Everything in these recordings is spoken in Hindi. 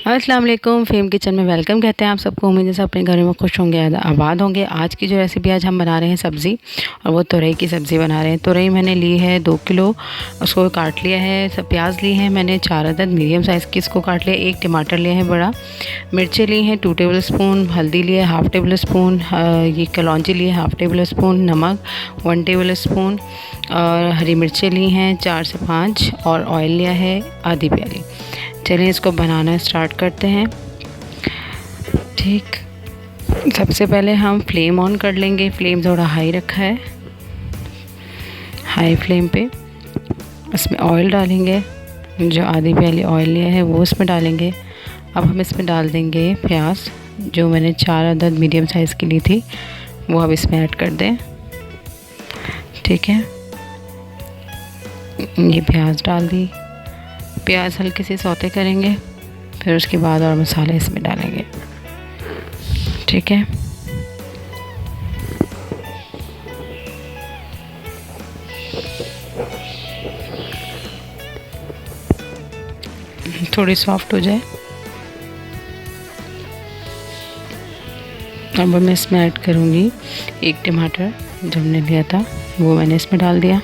अस्सलाम वालेकुम, फ़ेम किचन में वेलकम कहते हैं आप सबको। उम्मीद है सब अपने घरों में खुश होंगे, आबाद होंगे। आज की जो रेसिपी आज हम बना रहे हैं सब्ज़ी, और वो तुरई की सब्ज़ी बना रहे हैं। तुरई मैंने ली है 2 किलो, उसको काट लिया है। सब प्याज ली है मैंने 4 अदद मीडियम साइज़ की, इसको काट लिया। 1 टमाटर लिया है बड़ा, मिर्चें ली हैं 2 टेबल स्पून, हल्दी लिया है 1/2 टेबल स्पून, ये कलौंजी ली है 1/2 टेबल स्पून, नमक 1 टेबल स्पून, और हरी मिर्चें ली हैं 4 से 5, और ऑयल लिया है आधी प्याली। चलिए इसको बनाना स्टार्ट करते हैं। ठीक, सबसे पहले हम फ्लेम ऑन कर लेंगे। फ्लेम थोड़ा हाई रखा है, हाई फ्लेम पे। इसमें ऑयल डालेंगे, जो आधी प्याली ऑयल लिया है वो इसमें डालेंगे। अब हम इसमें डाल देंगे प्याज, जो मैंने 4 अदद मीडियम साइज़ की ली थी, वो अब इसमें ऐड कर दें। ठीक है, ये प्याज डाल दी। प्याज हल्के से सौते करेंगे, फिर उसके बाद और मसाले इसमें डालेंगे। ठीक है, थोड़ी सॉफ्ट हो जाए। अब मैं इसमें ऐड करूँगी 1 टमाटर जो हमने लिया था, वो मैंने इसमें डाल दिया।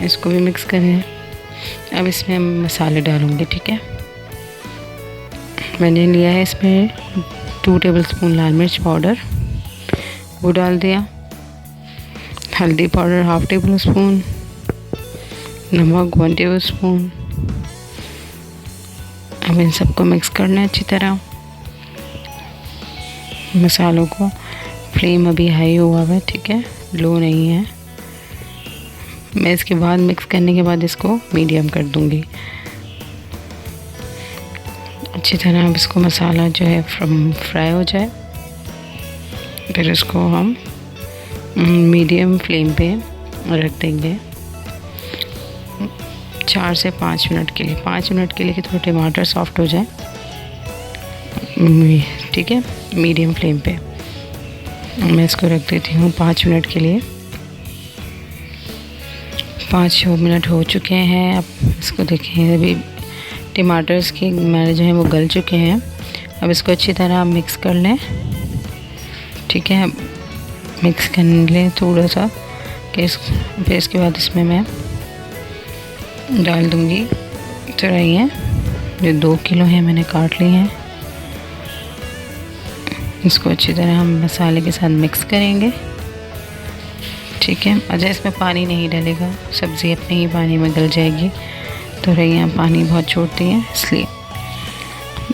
इसको भी मिक्स करें। अब इसमें मसाले डालूँगी। ठीक है, मैंने लिया है इसमें 2 टेबल स्पून लाल मिर्च पाउडर, वो डाल दिया। हल्दी पाउडर 1/2 टेबल स्पून, नमक 1 टेबल स्पून। अब इन सबको मिक्स करना है अच्छी तरह, मसालों को। फ्लेम अभी हाई हुआ है, ठीक है, लो नहीं है। मैं इसके बाद मिक्स करने के बाद इसको मीडियम कर दूंगी अच्छी तरह। अब इसको मसाला जो है फ्राई हो जाए, फिर इसको हम मीडियम फ्लेम पे रख देंगे 4 से 5 मिनट के लिए। 5 मिनट के लिए कि थोड़ा टमाटर सॉफ्ट हो जाए। ठीक है, मीडियम फ्लेम पे मैं इसको रख देती हूँ 5 मिनट के लिए। 5 मिनट हो चुके हैं। अब इसको देखें, अभी टमाटर्स के मैंने जो है वो गल चुके हैं। अब इसको अच्छी तरह मिक्स कर लें। ठीक है, मिक्स कर लें थोड़ा सा, कि फिर इसके बाद इसमें मैं डाल दूँगी तुरई, जो 2 किलो है मैंने काट ली हैं। इसको अच्छी तरह हम मसाले के साथ मिक्स करेंगे। ठीक है, अच्छा इसमें पानी नहीं डलेगा, सब्ज़ी अपने ही पानी में गल जाएगी। तुरैया पानी बहुत छोड़ती हैं, इसलिए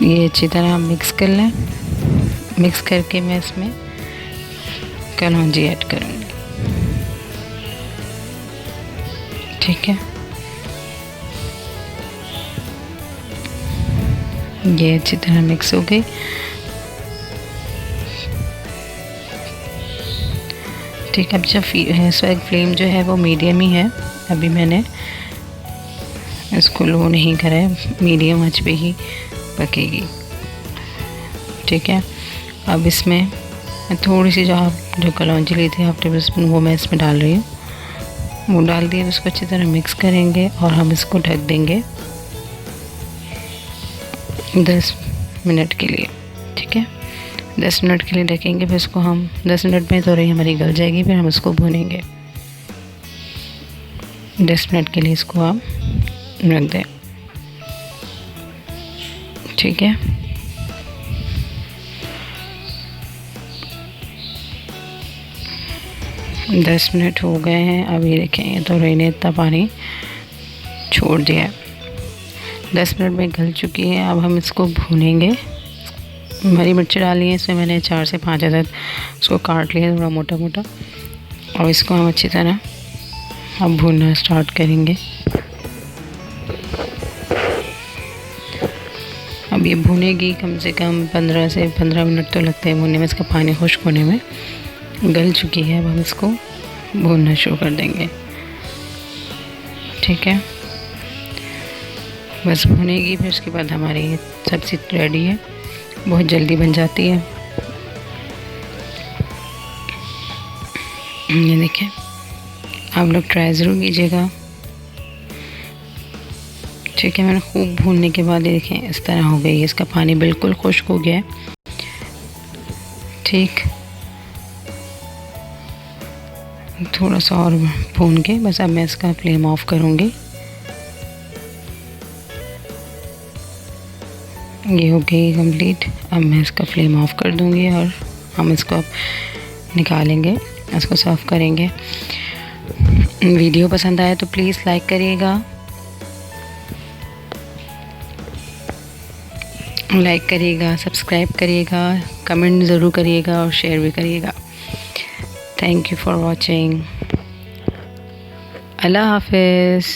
ये अच्छी तरह हम मिक्स कर लें। मिक्स करके मैं इसमें कलौंजी ऐड करूँगी। ठीक है, ये अच्छी तरह मिक्स हो गई। ठीक है, अब जब फ्लेम जो है वो मीडियम ही है, अभी मैंने इसको लो नहीं करा है, मीडियम आंच पे ही पकेगी। ठीक है, अब इसमें मैं थोड़ी सी जो कलौंजी ली थी 1/2 टेबल स्पून, वो मैं इसमें डाल रही हूँ। वो डाल दिए, उसको अच्छी तरह मिक्स करेंगे और हम इसको ढक देंगे 10 मिनट के लिए। ठीक है, 10 मिनट के लिए ढकेंगे, फिर इसको हम 10 मिनट में तुरई हमारी गल जाएगी, फिर हम इसको भूनेंगे। 10 मिनट के लिए इसको आप रख दें। ठीक है, दस मिनट हो गए हैं। अब ये देखें, तुरई ने इतना पानी छोड़ दिया है, 10 मिनट में गल चुकी है। अब हम इसको भूनेंगे। हरी मिर्ची डाली है इसमें मैंने 4 से 5 अदद, उसको काट लिया थोड़ा मोटा मोटा, और इसको हम अच्छी तरह अब भूनना स्टार्ट करेंगे। अब ये भुनेगी कम से कम 15 से 15 मिनट तो लगते हैं भुनने में, इसका पानी खुश्क होने में। गल चुकी है, अब हम इसको भूनना शुरू कर देंगे। ठीक है, बस भुनेगी, फिर उसके बाद हमारी ये सब्ज़ी रेडी है। बहुत जल्दी बन जाती है। ये देखें, आप लोग ट्राई ज़रूर कीजिएगा। ठीक है, मैंने खूब भूनने के बाद ये देखें इस तरह हो गई है, इसका पानी बिल्कुल खुश्क हो गया है। ठीक, थोड़ा सा और भून के बस अब मैं इसका फ्लेम ऑफ करूँगी। ये हो गई कंप्लीट। अब मैं इसका फ्लेम ऑफ कर दूँगी और हम इसको अब निकालेंगे, इसको सर्व करेंगे। वीडियो पसंद आए तो प्लीज़ लाइक करिएगा, सब्सक्राइब करिएगा, कमेंट ज़रूर करिएगा और शेयर भी करिएगा। Thank you for watching. अल्लाह हाफ़िज़।